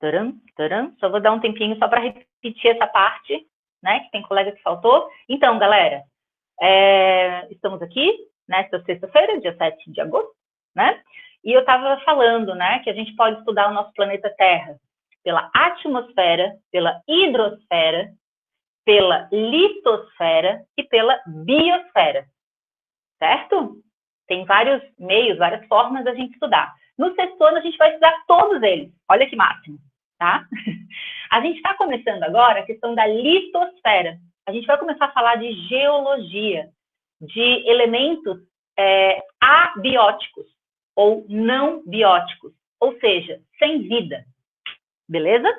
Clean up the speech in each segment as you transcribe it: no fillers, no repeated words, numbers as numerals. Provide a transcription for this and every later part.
Taran, taran. Só vou dar um tempinho só para repetir essa parte, né? Que tem colega que faltou. Então, galera, estamos aqui nesta sexta-feira, dia 7 de agosto, né? E eu estava falando, né, que a gente pode estudar o nosso planeta Terra pela atmosfera, pela hidrosfera, pela litosfera e pela biosfera, certo? Tem vários meios, várias formas da gente estudar. No sexto ano, a gente vai estudar todos eles. Olha que máximo, tá? A gente está começando agora a questão da litosfera. A gente vai começar a falar de geologia, de elementos abióticos ou não bióticos, ou seja, sem vida, beleza?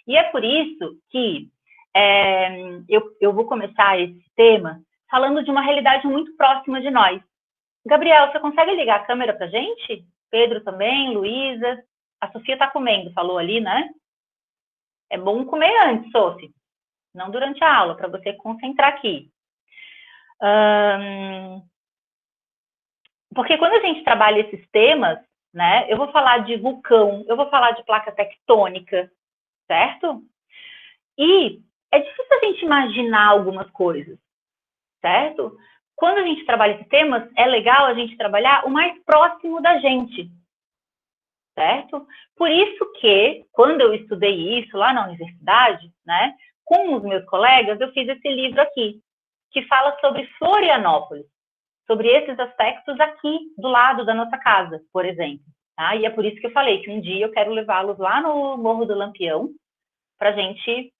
E é por isso que eu vou começar esse tema falando de uma realidade muito próxima de nós. Gabriel, você consegue ligar a câmera pra gente? Pedro também, Luísa. A Sofia tá comendo, falou ali, né? É bom comer antes, Sofia, não durante a aula, para você concentrar aqui. Porque quando a gente trabalha esses temas, né? Eu vou falar de vulcão, eu vou falar de placa tectônica, certo? E é difícil a gente imaginar algumas coisas, certo? Quando a gente trabalha esses temas, é legal a gente trabalhar o mais próximo da gente, certo? Por isso que, quando eu estudei isso lá na universidade, né, com os meus colegas, eu fiz esse livro aqui, que fala sobre Florianópolis, sobre esses aspectos aqui do lado da nossa casa, por exemplo. Tá? E é por isso que eu falei que um dia eu quero levá-los lá no Morro do Lampião para a gente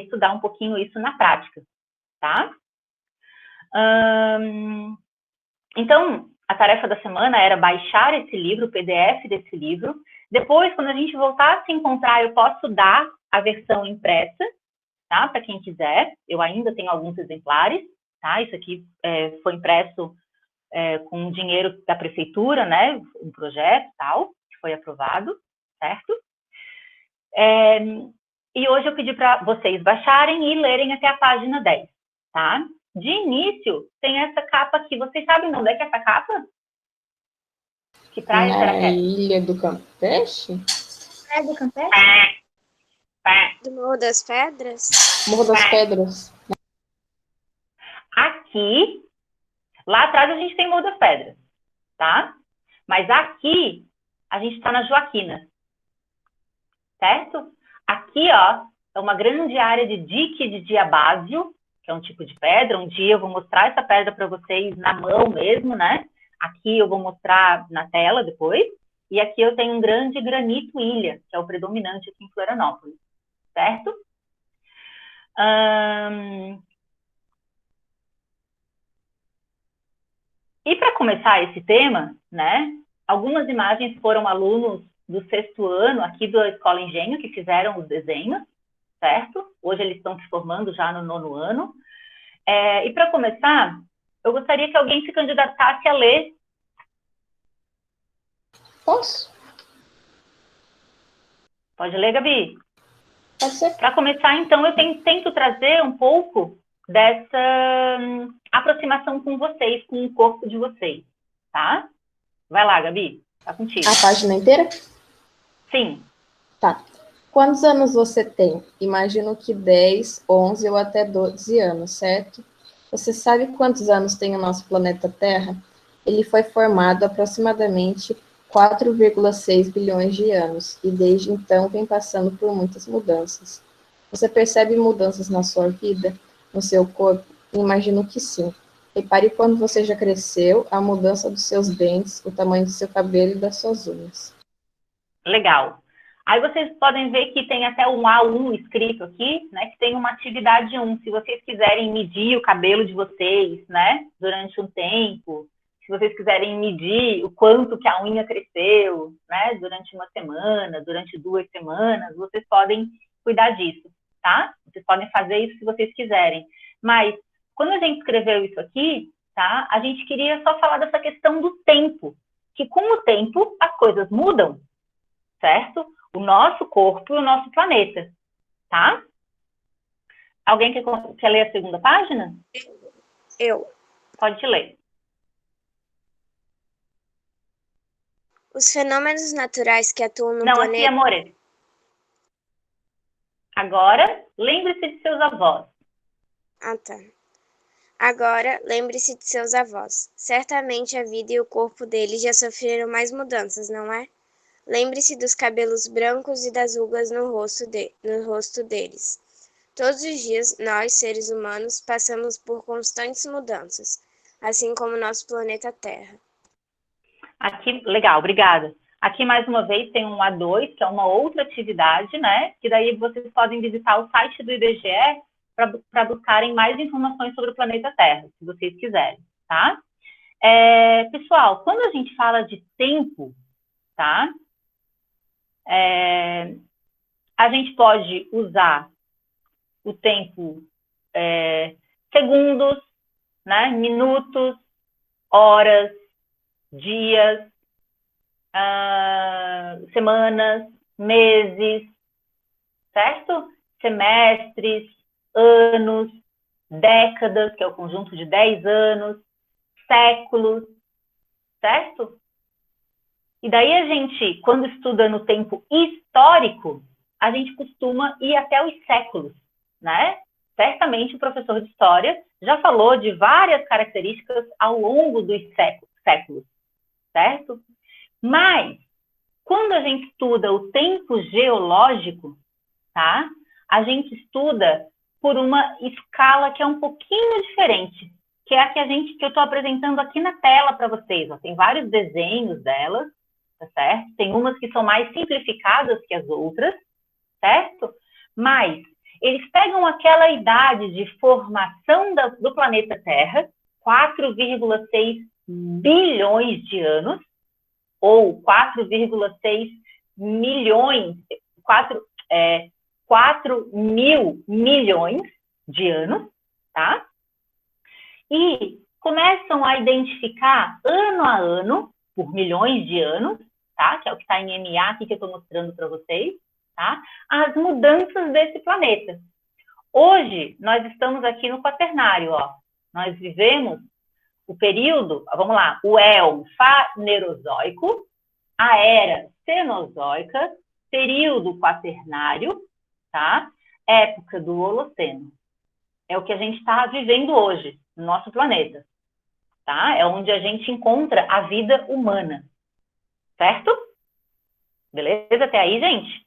estudar um pouquinho isso na prática, tá? Então, a tarefa da semana era baixar esse livro, o PDF desse livro. Depois, quando a gente voltar a se encontrar, eu posso dar a versão impressa, tá? Para quem quiser. Eu ainda tenho alguns exemplares, tá? Isso aqui foi impresso com dinheiro da prefeitura, né? Um projeto tal, que foi aprovado, certo? E hoje eu pedi para vocês baixarem e lerem até a página 10, tá? De início, tem essa capa aqui. Vocês sabem onde é que é essa capa? Que praia será que é? Ilha do Campeche? Praia do Campeche? Do Morro das Pedras? Morro das Pedras. Aqui, lá atrás a gente tem Morro das Pedras, tá? Mas aqui, a gente está na Joaquina, certo? Aqui, ó, é uma grande área de dique de diabásio, que é um tipo de pedra. Um dia eu vou mostrar essa pedra para vocês na mão mesmo, né? Aqui eu vou mostrar na tela depois. E aqui eu tenho um grande granito ilha, que é o predominante aqui em Florianópolis, certo? E para começar esse tema, né? Algumas imagens foram alunos do sexto ano aqui da Escola Engenho que fizeram os desenhos, certo? Hoje eles estão se formando já no nono ano. E para começar, eu gostaria que alguém se candidatasse a ler. Posso? Pode ler, Gabi? Pode ser. Para começar, então, eu tento trazer um pouco dessa aproximação com vocês, com o corpo de vocês, tá? Vai lá, Gabi, tá contigo. A página inteira? Sim. Tá. Quantos anos você tem? Imagino que 10, 11 ou até 12 anos, certo? Você sabe quantos anos tem o nosso planeta Terra? Ele foi formado há aproximadamente 4,6 bilhões de anos e desde então vem passando por muitas mudanças. Você percebe mudanças na sua vida, no seu corpo? Imagino que sim. Repare quando você já cresceu, a mudança dos seus dentes, o tamanho do seu cabelo e das suas unhas. Legal. Aí vocês podem ver que tem até um A1 escrito aqui, né, que tem uma atividade 1. Se vocês quiserem medir o cabelo de vocês, né, durante um tempo, se vocês quiserem medir o quanto que a unha cresceu, né, durante uma semana, durante 2 semanas, vocês podem cuidar disso, tá? Vocês podem fazer isso se vocês quiserem. Mas, quando a gente escreveu isso aqui, tá, a gente queria só falar dessa questão do tempo, que com o tempo as coisas mudam, certo? O nosso corpo e o nosso planeta, tá? Alguém quer ler a segunda página? Eu. Pode ler. Os fenômenos naturais que atuam no Não, planeta... aqui, amore. Agora, lembre-se de seus avós. Ah, tá. Agora, lembre-se de seus avós. Certamente a vida e o corpo deles já sofreram mais mudanças, não é? Lembre-se dos cabelos brancos e das rugas no rosto deles. Todos os dias, nós, seres humanos, passamos por constantes mudanças, assim como nosso planeta Terra. Aqui, legal, obrigada. Aqui, mais uma vez, tem um A2, que é uma outra atividade, né? Que daí vocês podem visitar o site do IBGE para buscarem mais informações sobre o planeta Terra, se vocês quiserem, tá? Pessoal, quando a gente fala de tempo, tá? A gente pode usar o tempo segundos, né? Minutos, horas, dias, semanas, meses, certo? Semestres, anos, décadas, que é o conjunto de 10 anos, séculos, certo? E daí a gente, quando estuda no tempo histórico, a gente costuma ir até os séculos, né? Certamente o professor de história já falou de várias características ao longo dos séculos, certo? Mas, quando a gente estuda o tempo geológico, tá? A gente estuda por uma escala que é um pouquinho diferente, que é a que eu estou apresentando aqui na tela para vocês. Ó. Tem vários desenhos delas, tá certo? Tem umas que são mais simplificadas que as outras, certo? Mas eles pegam aquela idade de formação do planeta Terra, 4,6 bilhões de anos, ou 4,6 milhões, 4 mil milhões de anos, tá? E começam a identificar ano a ano, por milhões de anos, tá? Que é o que está em MA aqui que eu estou mostrando para vocês, tá? As mudanças desse planeta. Hoje, nós estamos aqui no Quaternário, ó. Nós vivemos o período, vamos lá, o Éon Fanerozoico, a Era Cenozoica, período Quaternário, tá? Época do Holoceno. É o que a gente está vivendo hoje no nosso planeta, tá? É onde a gente encontra a vida humana, certo? Beleza até aí, gente?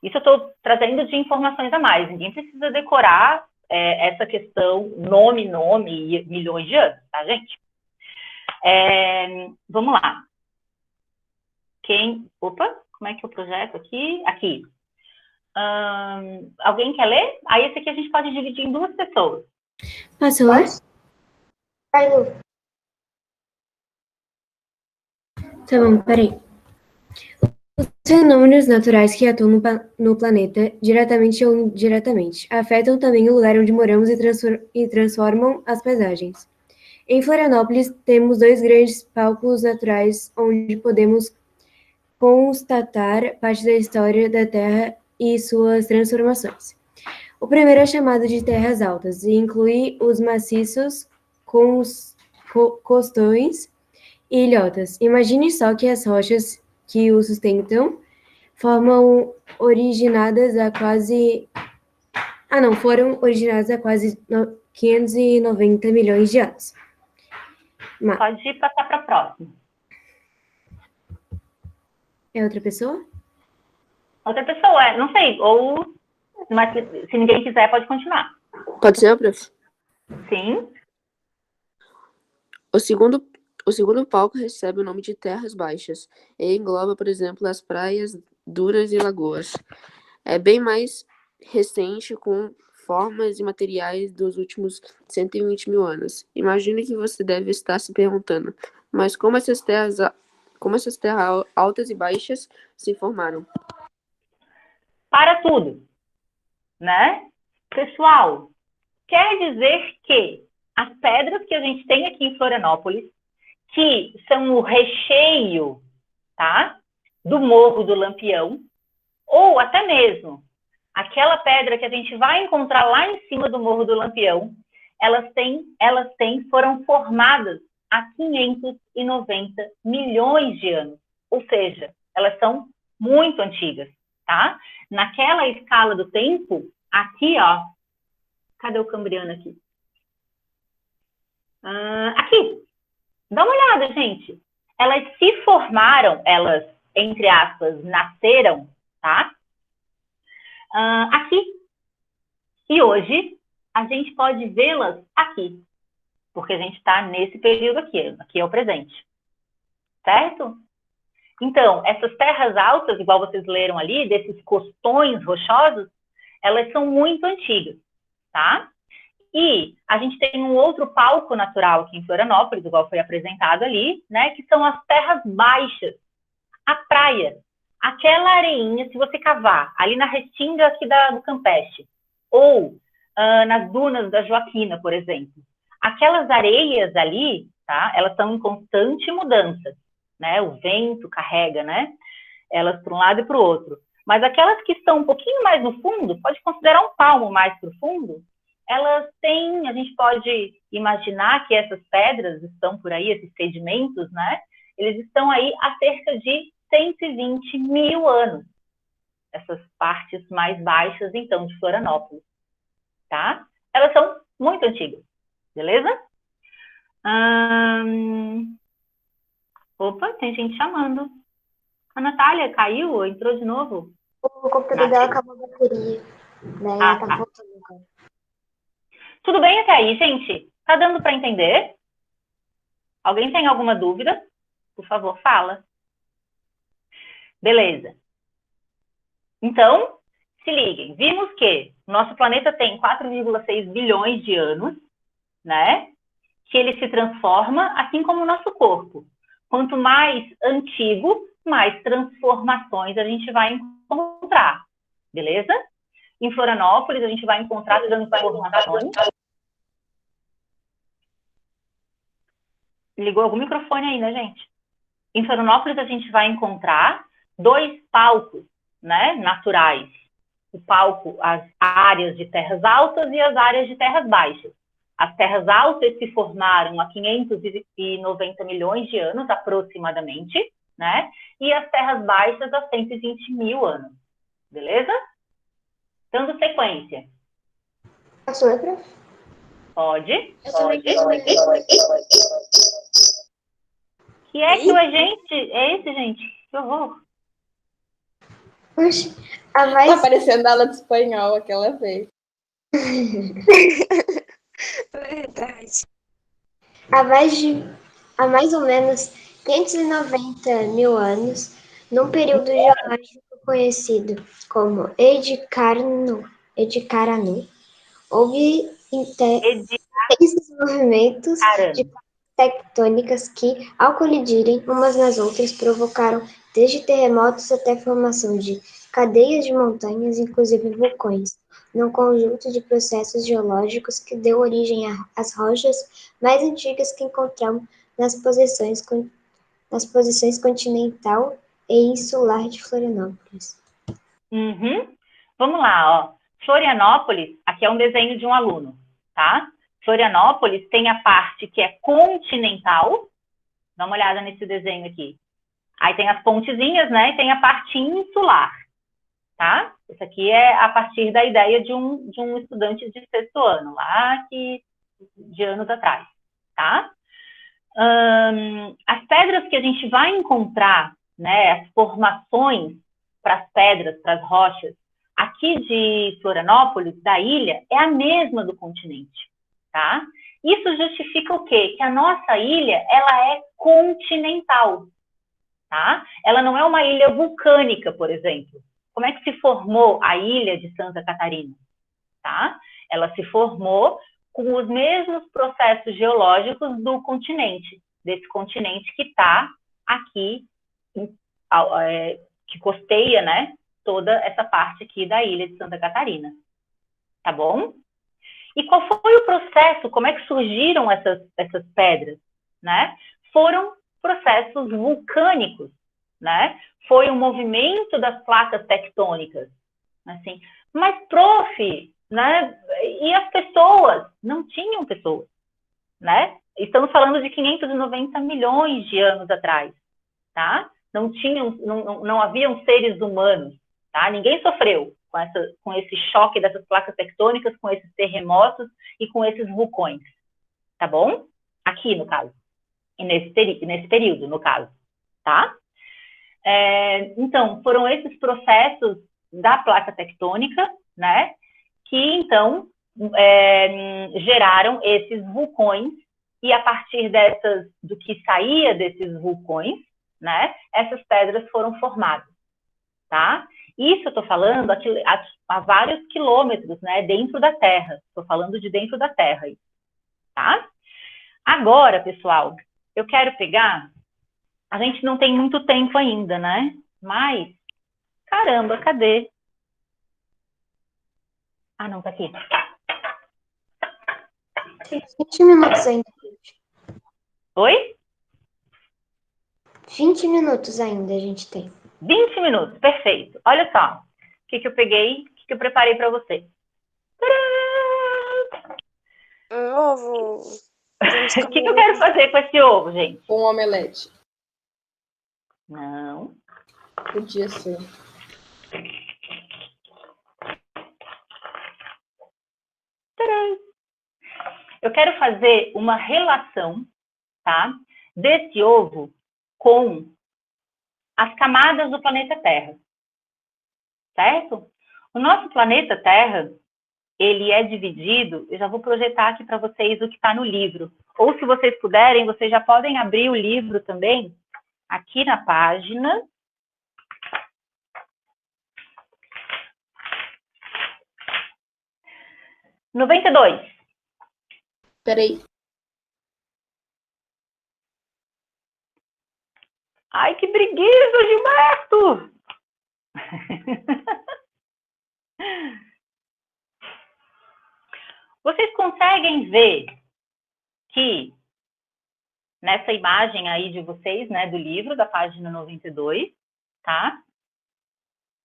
Isso eu estou trazendo de informações a mais. Ninguém precisa decorar essa questão nome e milhões de anos, tá, gente? Vamos lá. Opa, como é que eu projeto aqui? Aqui. Alguém quer ler? Aí esse aqui a gente pode dividir em 2 pessoas. Posso ler? Vai, Lu. Tá bom, peraí. Os fenômenos naturais que atuam no planeta, diretamente ou indiretamente, afetam também o lugar onde moramos e transformam as paisagens. Em Florianópolis, temos 2 grandes palcos naturais onde podemos constatar parte da história da Terra e suas transformações. O primeiro é chamado de Terras Altas e inclui os maciços com os costões e ilhotas. Imagine só que as rochas que o sustentam foram originadas há quase 590 milhões de anos. Pode passar para a próxima. É outra pessoa? Outra pessoa, não sei, mas se ninguém quiser, pode continuar. Pode ser, prof? Sim. O segundo palco recebe o nome de Terras Baixas e engloba, por exemplo, as praias, dunas e lagoas. É bem mais recente, com formas e materiais dos últimos 120 mil anos. Imagino que você deve estar se perguntando, mas como essas terras altas e baixas se formaram? Para tudo, né? Pessoal, quer dizer que as pedras que a gente tem aqui em Florianópolis, que são o recheio, tá? Do Morro do Lampião, ou até mesmo aquela pedra que a gente vai encontrar lá em cima do Morro do Lampião, foram formadas há 590 milhões de anos. Ou seja, elas são muito antigas, tá? Naquela escala do tempo, aqui, ó, cadê o Cambriano aqui? Aqui, dá uma olhada, gente. Elas se formaram, elas, entre aspas, nasceram, tá? Aqui. E hoje, a gente pode vê-las aqui, porque a gente está nesse período aqui. Aqui é o presente. Certo? Então, essas terras altas, igual vocês leram ali, desses costões rochosos, elas são muito antigas, tá? E a gente tem um outro palco natural aqui em Florianópolis, igual foi apresentado ali, né? Que são as terras baixas, a praia. Aquela areinha, se você cavar ali na restinga aqui do Campeche, ou nas dunas da Joaquina, por exemplo, aquelas areias ali, tá? Elas estão em constante mudança, né? O vento carrega, né? Elas para um lado e para o outro. Mas aquelas que estão um pouquinho mais no fundo, pode considerar um palmo mais para o fundo, elas têm, a gente pode imaginar que essas pedras estão por aí, esses sedimentos, né? Eles estão aí há cerca de 120 mil anos. Essas partes mais baixas, então, de Florianópolis, tá? Elas são muito antigas, beleza? Opa, tem gente chamando. A Natália caiu ou entrou de novo? O computador dela acabou a bateria, né? Ela tá voltando agora. Tudo bem até aí, gente? Tá dando para entender? Alguém tem alguma dúvida? Por favor, fala. Beleza. Então, se liguem. Vimos que o nosso planeta tem 4,6 bilhões de anos, né? Que ele se transforma, assim como o nosso corpo. Quanto mais antigo, mais transformações a gente vai encontrar. Beleza? Em Florianópolis, a gente vai encontrar transformações. Ligou algum microfone aí, né, gente? Em Florianópolis, a gente vai encontrar 2 palcos, né, naturais. O palco, as áreas de terras altas e as áreas de terras baixas. As terras altas se formaram há 590 milhões de anos, aproximadamente, né? E as terras baixas há 120 mil anos. Beleza? Dando sequência. Posso ler, prof? Pode. Pode. Que é que o agente é esse, gente? Que horror. Oxe, Tá parecendo aula de espanhol aquela vez. Verdade. Há mais ou menos 590 mil anos, num período geológico conhecido como Ediacarano, houve intensos movimentos de tectônicas que, ao colidirem umas nas outras, provocaram desde terremotos até a formação de cadeias de montanhas, inclusive vulcões, num conjunto de processos geológicos que deu origem às rochas mais antigas que encontramos nas posições continental e insular de Florianópolis. Vamos lá, ó. Florianópolis, aqui é um desenho de um aluno, tá? Florianópolis tem a parte que é continental. Dá uma olhada nesse desenho aqui. Aí tem as pontezinhas, né? E tem a parte insular, tá? Isso aqui é a partir da ideia de um estudante de 6º ano, lá de anos atrás, tá? As pedras que a gente vai encontrar, né? As formações para as pedras, para as rochas, aqui de Florianópolis, da ilha, é a mesma do continente, tá? Isso justifica o quê? Que a nossa ilha, ela é continental, tá? Ela não é uma ilha vulcânica, por exemplo. Como é que se formou a ilha de Santa Catarina? Tá? Ela se formou com os mesmos processos geológicos do continente, desse continente que está aqui, que costeia, né, toda essa parte aqui da ilha de Santa Catarina. Tá bom? E qual foi o processo? Como é que surgiram essas pedras? Né? Foram processos vulcânicos, né? Foi um movimento das placas tectônicas, assim. Mas, prof, né? E as pessoas? Não tinham pessoas, né? Estamos falando de 590 milhões de anos atrás, tá? Não haviam seres humanos, tá? Ninguém sofreu com esse choque dessas placas tectônicas, com esses terremotos e com esses vulcões, tá bom? Aqui, no caso, e nesse período, no caso, tá? Então, foram esses processos da placa tectônica, né, que, então, geraram esses vulcões, e a partir do que saía desses vulcões, né, essas pedras foram formadas, tá? Isso eu estou falando aqui, a vários quilômetros, né, dentro da Terra. Estou falando de dentro da Terra, tá? Agora, pessoal, eu quero pegar... A gente não tem muito tempo ainda, né? Mas, caramba, cadê? Ah, não, tá aqui. Tem 20 minutos ainda. Oi? 20 minutos ainda a gente tem. 20 minutos, perfeito. Olha só, o que eu peguei, o que eu preparei para vocês. Um ovo. O que eu quero fazer com esse ovo, gente? Um omelete. Não. Podia ser. Eu quero fazer uma relação, tá, desse ovo com as camadas do planeta Terra, certo? O nosso planeta Terra, ele é dividido, eu já vou projetar aqui para vocês o que está no livro. Ou, se vocês puderem, vocês já podem abrir o livro também, aqui na página 92. Peraí. Ai, que preguiça, Gilberto! Vocês conseguem ver que nessa imagem aí de vocês, né, do livro, da página 92, tá?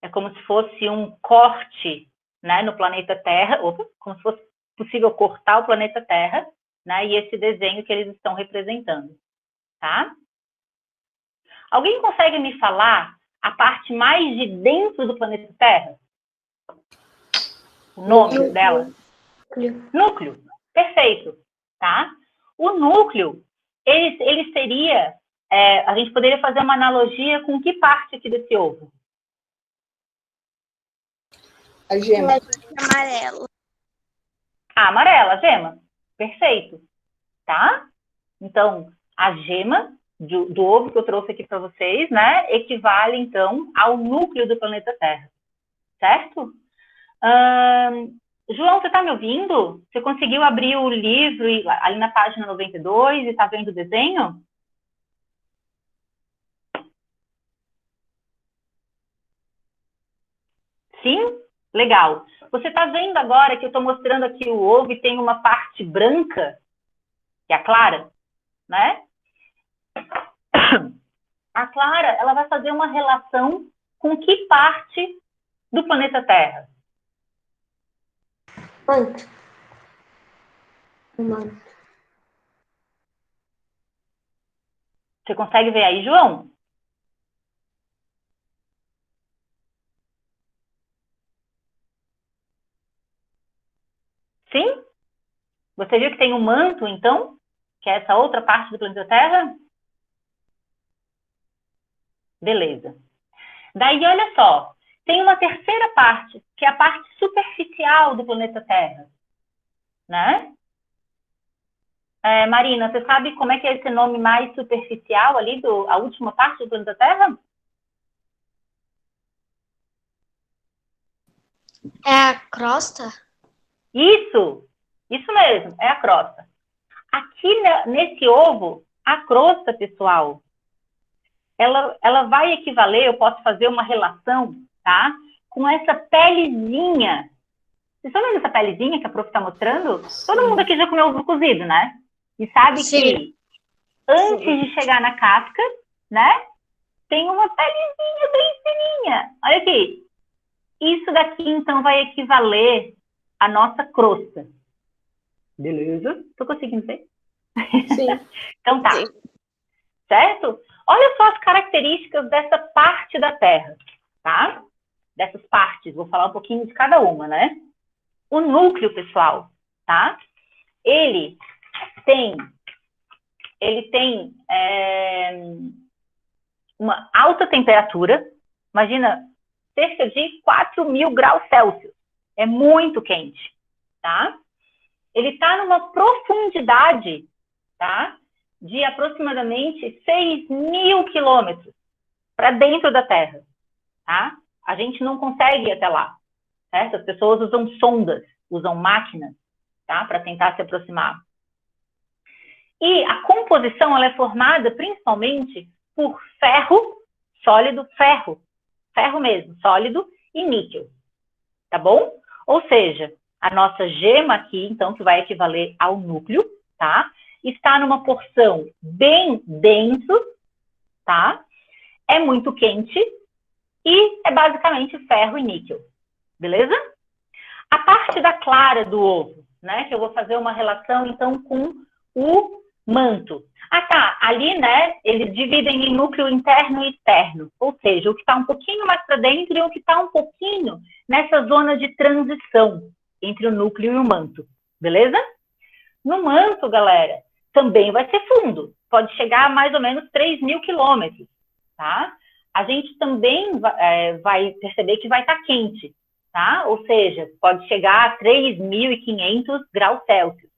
É como se fosse um corte, né, no planeta Terra, ou como se fosse possível cortar o planeta Terra, né, e esse desenho que eles estão representando, tá? Alguém consegue me falar a parte mais de dentro do planeta Terra? O nome dela? Núcleo. Perfeito, tá? O núcleo, ele seria, a gente poderia fazer uma analogia com que parte aqui desse ovo? A gema. Amarelo. A amarela, a gema. Perfeito, tá? Então, a gema do ovo que eu trouxe aqui para vocês, né, equivale, então, ao núcleo do planeta Terra, certo? João, você está me ouvindo? Você conseguiu abrir o livro ali na página 92 e está vendo o desenho? Sim? Legal. Você está vendo agora que eu estou mostrando aqui o ovo e tem uma parte branca, que é a clara, né? A clara, ela vai fazer uma relação com que parte do planeta Terra? Manto. Você consegue ver aí, João? Sim? Você viu que tem um manto, então? Que é essa outra parte do planeta Terra? Beleza. Daí, olha só. Tem uma terceira parte, que é a parte superficial do planeta Terra. Né? Marina, você sabe como é que é esse nome mais superficial ali, a última parte do planeta Terra? É a crosta? Isso mesmo, é a crosta. Aqui nesse ovo, a crosta, pessoal, ela vai equivaler, eu posso fazer uma relação, tá? Com essa pelezinha. Vocês estão vendo essa pelezinha que a prof está mostrando? Sim. Todo mundo aqui já comeu ovo cozido, né? E sabe que antes de chegar na casca, né? Tem uma pelezinha bem fininha. Olha aqui. Isso daqui, então, vai equivaler à nossa crosta. Beleza? Tô conseguindo ver? Sim. Então tá. Certo? Olha só as características dessa parte da Terra, tá? dessas partes. Vou falar um pouquinho de cada uma, né? O núcleo, pessoal, tá? Ele tem uma alta temperatura, imagina, cerca de 4.000 graus Celsius. É muito quente, tá? Ele está numa profundidade, tá? De aproximadamente 6.000 quilômetros para dentro da Terra, tá? A gente não consegue ir até lá, certo? As pessoas usam sondas, usam máquinas, tá? Para tentar se aproximar. E a composição, ela é formada principalmente por ferro sólido, ferro mesmo, sólido, e níquel, tá bom? Ou seja, a nossa gema aqui, então, que vai equivaler ao núcleo, tá? Está numa porção bem denso, tá? É muito quente e é basicamente ferro e níquel, beleza? A parte da clara do ovo, né? Que eu vou fazer uma relação, então, com o manto. Ah, tá. Ali, né, eles dividem em núcleo interno e externo. Ou seja, o que está um pouquinho mais para dentro e o que está um pouquinho nessa zona de transição entre o núcleo e o manto. Beleza? No manto, galera, também vai ser fundo. Pode chegar a mais ou menos 3.000 quilômetros, tá? A gente também vai perceber que vai estar quente, tá? Ou seja, pode chegar a 3.500 graus Celsius,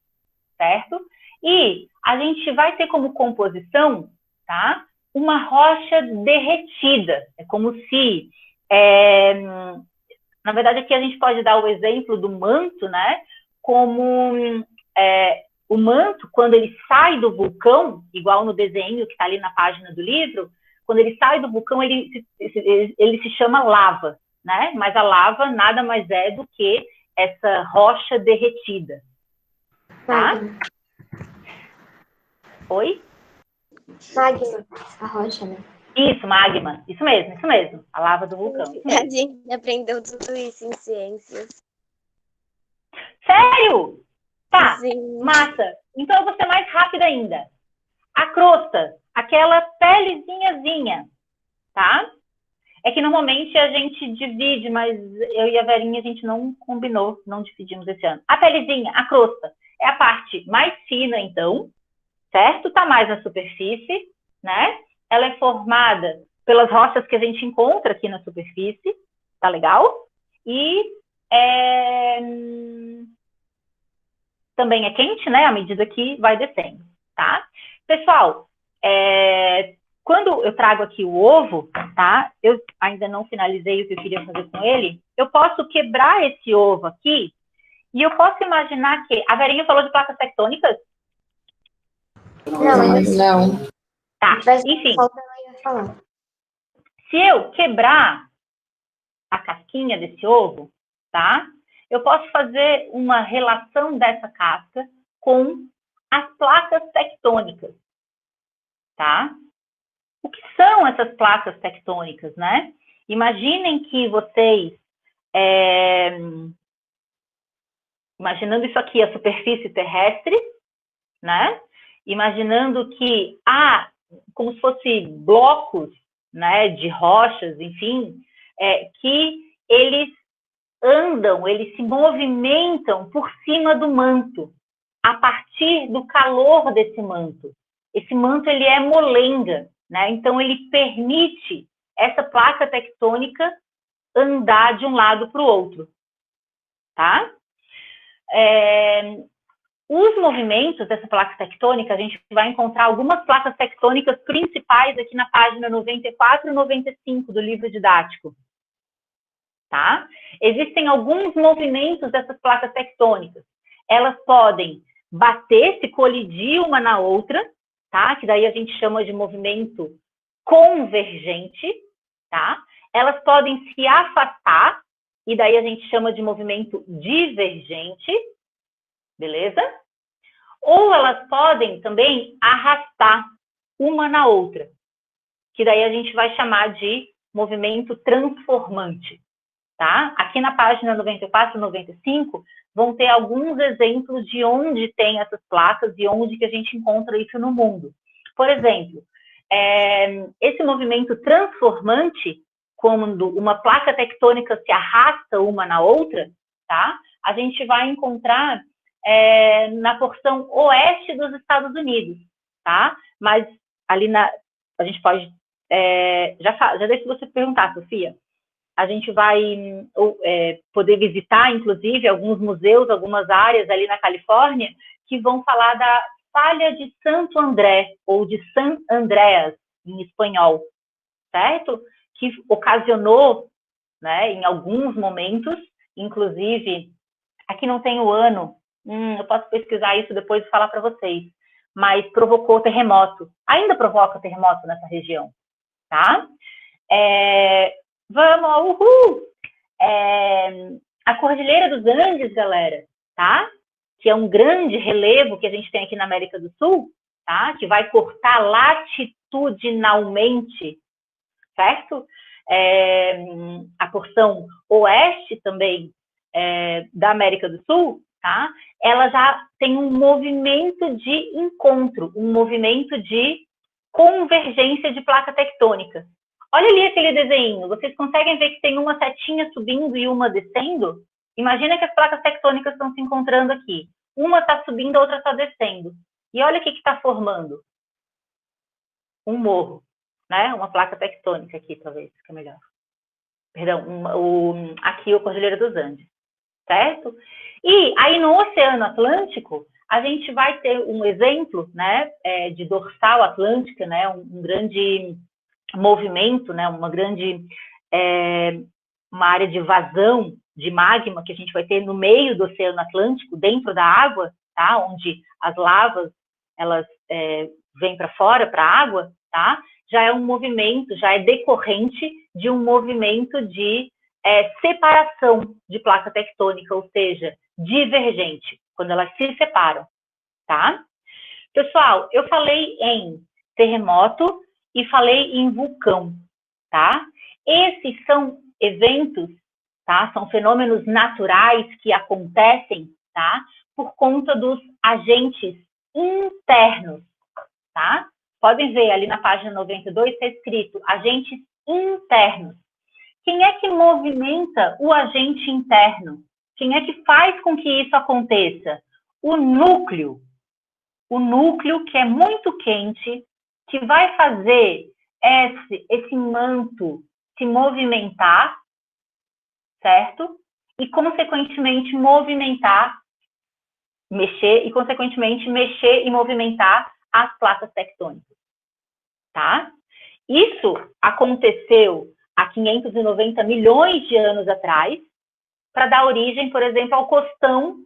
certo? E a gente vai ter como composição, tá? Uma rocha derretida. É como se... na verdade, aqui a gente pode dar o exemplo do manto, né? Como o manto, quando ele sai do vulcão, igual no desenho que está ali na página do livro, quando ele sai do vulcão, ele se chama lava, né? Mas a lava nada mais é do que essa rocha derretida, tá? Oi? Magma, a rocha, né? Isso, magma. Isso mesmo. A lava do vulcão. A gente aprendeu tudo isso em ciências. Sério? Tá, Sim. massa. Então eu vou ser mais rápida ainda. A crosta, aquela pelezinhazinha, tá? É que normalmente a gente divide, mas eu e a Verinha a gente não combinou, não dividimos esse ano. A pelezinha, a crosta, é a parte mais fina, então, certo? Tá mais na superfície, né? Ela é formada pelas rochas que a gente encontra aqui na superfície, tá legal? E também é quente, né? À medida que vai descendo, tá? Pessoal, quando eu trago aqui o ovo, tá? Eu ainda não finalizei o que eu queria fazer com ele. Eu posso quebrar esse ovo aqui e eu posso imaginar que... A Verinha falou de placas tectônicas? Não. Tá, enfim. Falar. Se eu quebrar a casquinha desse ovo, tá? Eu posso fazer uma relação dessa casca com as placas tectônicas, tá? O que são essas placas tectônicas, né? Imaginem que vocês... imaginando isso aqui, a superfície terrestre, né? Imaginando que há como se fosse blocos, né, de rochas, enfim, que eles andam, eles se movimentam por cima do manto, a partir do calor desse manto. Esse manto, ele é molenga, né? Então, ele permite essa placa tectônica andar de um lado para o outro, tá? Os movimentos dessa placa tectônica, a gente vai encontrar algumas placas tectônicas principais aqui na página 94 e 95 do livro didático, tá? Existem alguns movimentos dessas placas tectônicas. Elas podem bater, se colidir uma na outra, tá? Que daí a gente chama de movimento convergente, tá? Elas podem se afastar, e daí a gente chama de movimento divergente, beleza? Ou elas podem também arrastar uma na outra, que daí a gente vai chamar de movimento transformante, tá? Aqui na página 94 e 95 vão ter alguns exemplos de onde tem essas placas e onde que a gente encontra isso no mundo. Por exemplo, esse movimento transformante quando uma placa tectônica se arrasta uma na outra, tá? A gente vai encontrar na porção oeste dos Estados Unidos, tá? Mas ali a gente pode, já deixa você perguntar, Sofia, a gente vai poder visitar, inclusive, alguns museus, algumas áreas ali na Califórnia, que vão falar da falha de Santo André, ou de San Andreas, em espanhol, certo? Que ocasionou, né, em alguns momentos, inclusive, aqui não tem o ano, eu posso pesquisar isso depois e falar para vocês, mas provocou terremoto, ainda provoca terremoto nessa região, tá? Vamos, uhul! A Cordilheira dos Andes, galera, tá? Que é um grande relevo que a gente tem aqui na América do Sul, tá? Que vai cortar latitudinalmente, certo? A porção oeste também da América do Sul, tá? Ela já tem um movimento de encontro, um movimento de convergência de placa tectônica. Olha ali aquele desenho, vocês conseguem ver que tem uma setinha subindo e uma descendo? Imagina que as placas tectônicas estão se encontrando aqui. Uma está subindo, a outra está descendo. E olha o que está formando. Um morro, né? Uma placa tectônica aqui, talvez, fica melhor. Perdão, aqui o Cordilheira dos Andes, certo? E aí no Oceano Atlântico, a gente vai ter um exemplo, né, de dorsal atlântica, né, um grande movimento, né, uma área de vazão de magma que a gente vai ter no meio do Oceano Atlântico, dentro da água, tá, onde as lavas, elas vêm para fora, para a água, tá, já é um movimento, já é decorrente de um movimento de separação de placa tectônica, ou seja, divergente, quando elas se separam, tá? Pessoal, eu falei em terremoto e falei em vulcão, tá? Esses são eventos, tá? São fenômenos naturais que acontecem, tá? Por conta dos agentes internos, tá? Podem ver ali na página 92, está escrito agentes internos. Quem é que movimenta o agente interno? Quem é que faz com que isso aconteça? O núcleo. O núcleo que é muito quente, que vai fazer esse manto se movimentar, certo? E, consequentemente, mexer e movimentar as placas tectônicas, tá? Isso aconteceu há 590 milhões de anos atrás, para dar origem, por exemplo, ao costão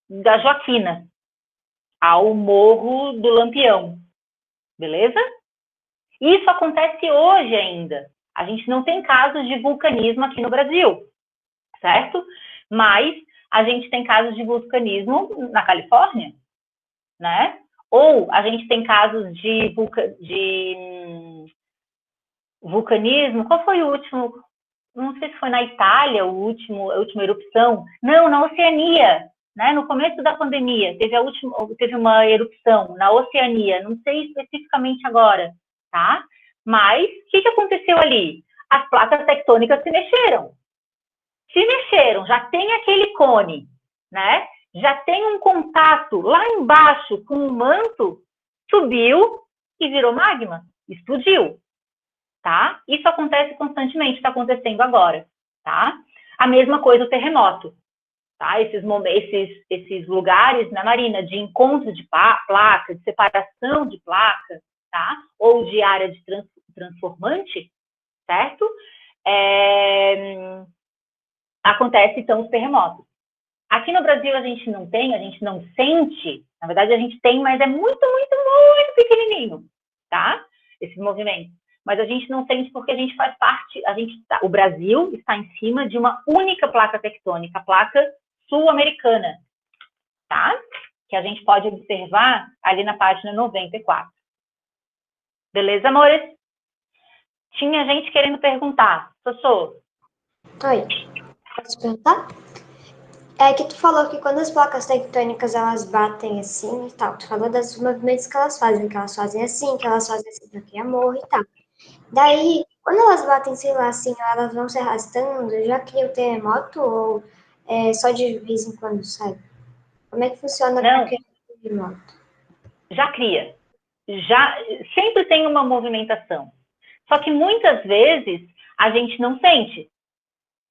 da Joaquina, ao Morro do Lampião, beleza? Isso acontece hoje ainda. A gente não tem casos de vulcanismo aqui no Brasil, certo? Mas a gente tem casos de vulcanismo na Califórnia, né? Ou a gente tem casos de vulcanismo. Qual foi o último? Não sei se foi na Itália a última erupção. Não, na Oceania, né? No começo da pandemia, teve uma erupção na Oceania, não sei especificamente agora, tá? Mas o que aconteceu ali? As placas tectônicas se mexeram. Já tem aquele cone, né? Já tem um contato lá embaixo com o manto, subiu e virou magma, explodiu, tá? Isso acontece constantemente, está acontecendo agora, tá? A mesma coisa o terremoto, tá? Esses lugares na Marina de encontro de placa, de separação de placa, tá? Ou de área de transformante, certo? Acontece, então, os terremotos. Aqui no Brasil a gente não sente, na verdade a gente tem, mas é muito, muito, muito pequenininho, tá? Esse movimento. Mas a gente não sente porque a gente faz parte, o Brasil está em cima de uma única placa tectônica, a placa sul-americana, tá? Que a gente pode observar ali na página 94. Beleza, amores? Tinha gente querendo perguntar. Sossô. Oi, posso perguntar? É que tu falou que quando as placas tectônicas elas batem assim e tal, tu falou dos movimentos que elas fazem assim, que elas fazem assim porque é morro e tal. Daí, Quando elas batem, sei lá, assim, elas vão se arrastando, já cria o terremoto ou é só de vez em quando, sabe? Como é que funciona para Não, criar o terremoto? já cria. Já sempre tem uma movimentação. Só que muitas vezes a gente não sente,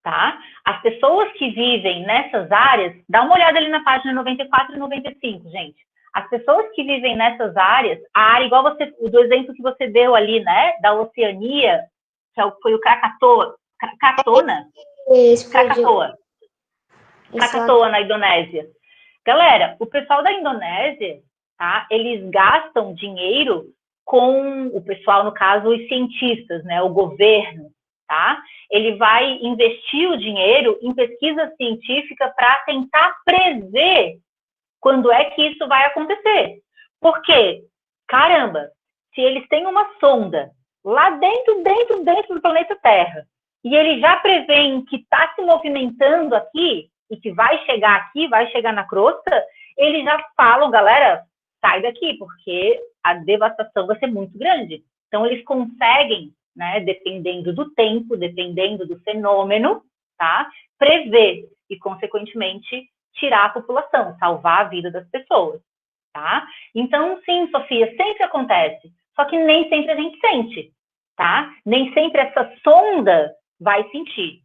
tá? As pessoas que vivem nessas áreas, dá uma olhada ali na página 94 e 95, gente. As pessoas que vivem nessas áreas, a área igual você, do exemplo que você deu ali, né, da Oceania, que foi o Krakatoa, Explodiu. Isso lá. Krakatoa na Indonésia. Galera, o pessoal da Indonésia, tá? Eles gastam dinheiro com o pessoal, no caso, os cientistas, né? O governo, tá? Ele vai investir o dinheiro em pesquisa científica para tentar prever quando é que isso vai acontecer. Porque, caramba, se eles têm uma sonda lá dentro do planeta Terra, e eles já preveem que está se movimentando aqui, e que vai chegar aqui, vai chegar na crosta, eles já falam, galera, sai daqui, porque a devastação vai ser muito grande. Então, eles conseguem, né, dependendo do tempo, dependendo do fenômeno, tá, prever e, consequentemente, tirar a população, salvar a vida das pessoas, tá? Então, sim, Sofia, sempre acontece, só que nem sempre a gente sente, tá? Nem sempre essa sonda vai sentir.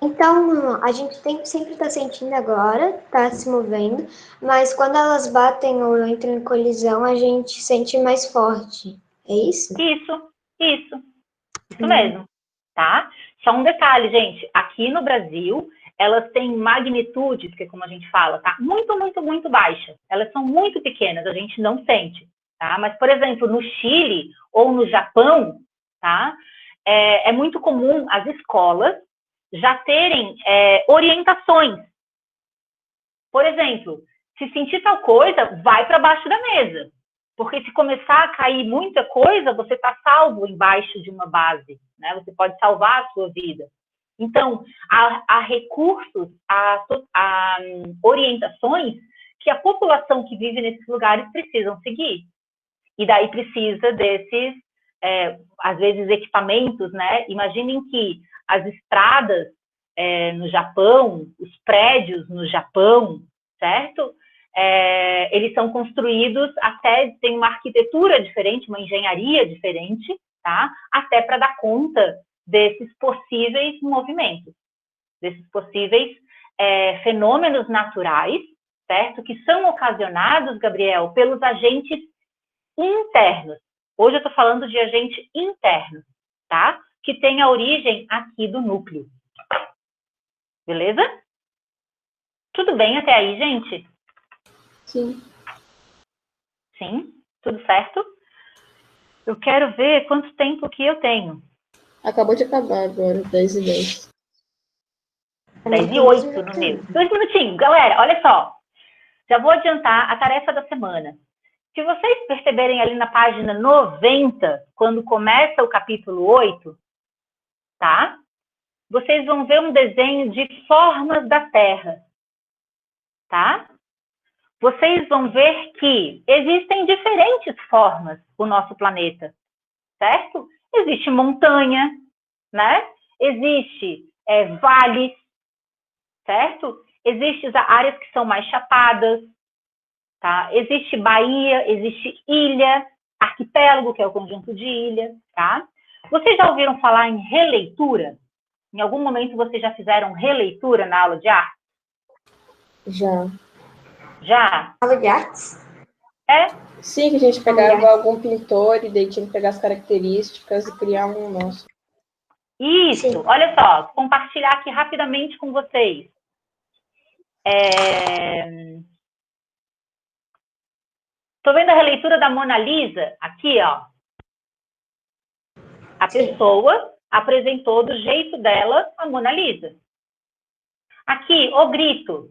Então, a gente sempre está sentindo agora, está se movendo, mas quando elas batem ou entram em colisão, a gente sente mais forte. É isso? Isso mesmo, tá? Só um detalhe, gente, aqui no Brasil, elas têm magnitudes, que é como a gente fala, tá? Muito baixa. Elas são muito pequenas, a gente não sente, tá? Mas, por exemplo, no Chile ou no Japão, tá? É muito comum as escolas já terem orientações. Por exemplo, se sentir tal coisa, vai para baixo da mesa. Porque se começar a cair muita coisa, você está salvo embaixo de uma base, né? Você pode salvar a sua vida. Então, há recursos, há orientações que a população que vive nesses lugares precisam seguir. E daí precisa desses, às vezes, equipamentos, né? Imaginem que as estradas no Japão, os prédios no Japão, certo? Eles são construídos até, tem uma arquitetura diferente, uma engenharia diferente, tá? Até para dar conta desses possíveis movimentos, desses possíveis fenômenos naturais, certo? Que são ocasionados, Gabriel, pelos agentes internos. Hoje eu estou falando de agente interno, tá? Que tem a origem aqui do núcleo. Beleza? Tudo bem até aí, gente? Sim. Sim? Tudo certo? Eu quero ver quanto tempo que eu tenho. Acabou de acabar agora, 10h10. 10h08 no meu. 2 minutinhos. Galera, olha só. Já vou adiantar a tarefa da semana. Se vocês perceberem ali na página 90, quando começa o capítulo 8, tá? Vocês vão ver um desenho de formas da Terra, tá? Vocês vão ver que existem diferentes formas no nosso planeta, certo? Existe montanha, né? Existe vales, certo? Existem áreas que são mais chapadas, tá? Existe baía, existe ilha, arquipélago, que é o conjunto de ilhas, tá? Vocês já ouviram falar em releitura? Em algum momento vocês já fizeram releitura na aula de arte? Já. Já? Aula de artes? Sim, que a gente pegava algum pintor e daí tinha que pegar as características e criar um nosso. Isso, sim. Olha só, vou compartilhar aqui rapidamente com vocês. Estou vendo a releitura da Mona Lisa aqui, ó. A pessoa apresentou do jeito dela a Mona Lisa. Aqui, O Grito.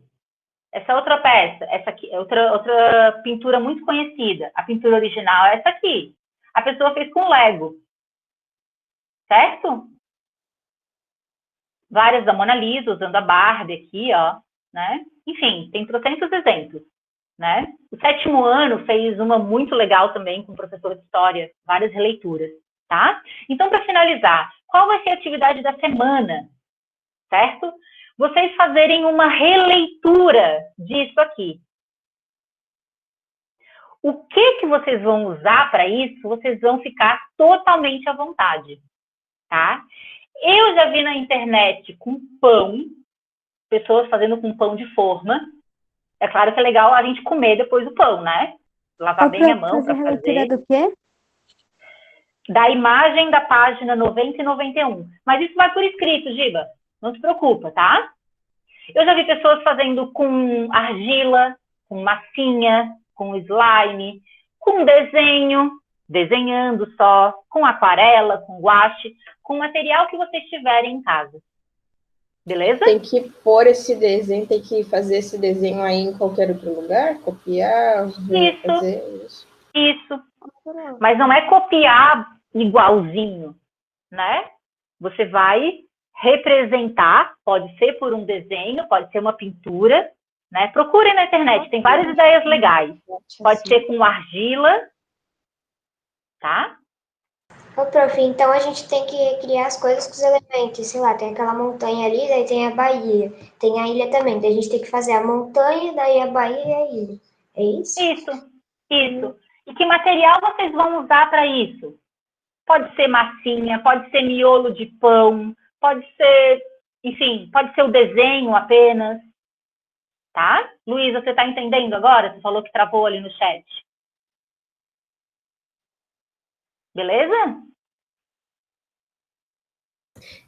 Essa outra peça, essa aqui é outra pintura muito conhecida. A pintura original é essa aqui. A pessoa fez com Lego. Certo? Várias da Mona Lisa, usando a Barbie aqui, ó. Né? Enfim, tem trocentos exemplos. Né? O 7º ano fez uma muito legal também com o professor de história, várias releituras. tá? Então, para finalizar, qual vai ser a atividade da semana, certo? Vocês fazerem uma releitura disso aqui. O que vocês vão usar para isso, vocês vão ficar totalmente à vontade, tá? Eu já vi na internet com pão, pessoas fazendo com pão de forma. É claro que é legal a gente comer depois do pão, né? Lavar bem a mão para fazer. Do quê? Da imagem da página 90 e 91. Mas isso vai por escrito, Giba. Não se preocupa, tá? Eu já vi pessoas fazendo com argila, com massinha, com slime, com desenho, desenhando só, com aquarela, com guache, com material que vocês tiverem em casa. Beleza? Tem que pôr esse desenho, tem que fazer esse desenho aí em qualquer outro lugar, copiar, fazer isso. Isso. Mas não é copiar igualzinho, né? Você vai representar, pode ser por um desenho, pode ser uma pintura, né? Procurem na internet, tem várias ideias legais. Pode ser com argila, tá? Ô, prof, então a gente tem que recriar as coisas com os elementos, sei lá, tem aquela montanha ali, daí tem a Bahia, tem a ilha também, daí a gente tem que fazer a montanha, daí a Bahia e a ilha. É isso? Isso. E que material vocês vão usar para isso? Pode ser massinha, pode ser miolo de pão, pode ser, enfim, pode ser o desenho apenas, tá? Luísa, você está entendendo agora? Você falou que travou ali no chat. Beleza?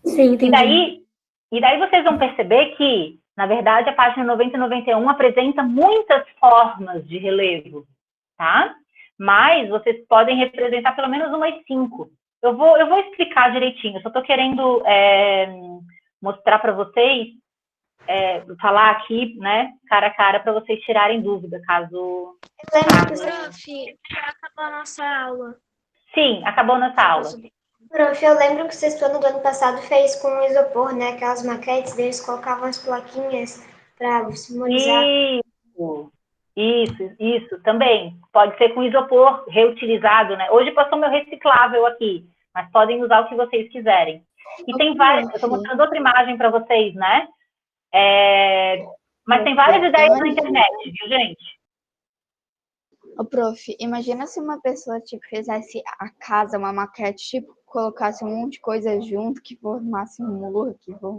Sim, entendi. E daí vocês vão perceber que, na verdade, a página 90 e 91 apresenta muitas formas de relevo, tá? Mas vocês podem representar pelo menos umas 5. Eu vou explicar direitinho, eu só estou querendo mostrar para vocês, falar aqui, né, cara a cara, para vocês tirarem dúvida, caso... Prof, já acabou a nossa aula. Sim, acabou nossa aula. Prof, eu lembro que o sexto ano do ano passado fez com isopor, né, aquelas maquetes, eles colocavam as plaquinhas para simular. Isso, também. Pode ser com isopor reutilizado, né? Hoje passou meu reciclável aqui, mas podem usar o que vocês quiserem. E tem várias, eu estou mostrando outra imagem para vocês, né? Mas tem várias ideias na internet, viu, gente? Ô, prof, imagina se uma pessoa, tipo, fizesse a casa, uma maquete, tipo, colocasse um monte de coisa junto, que formasse um muro, que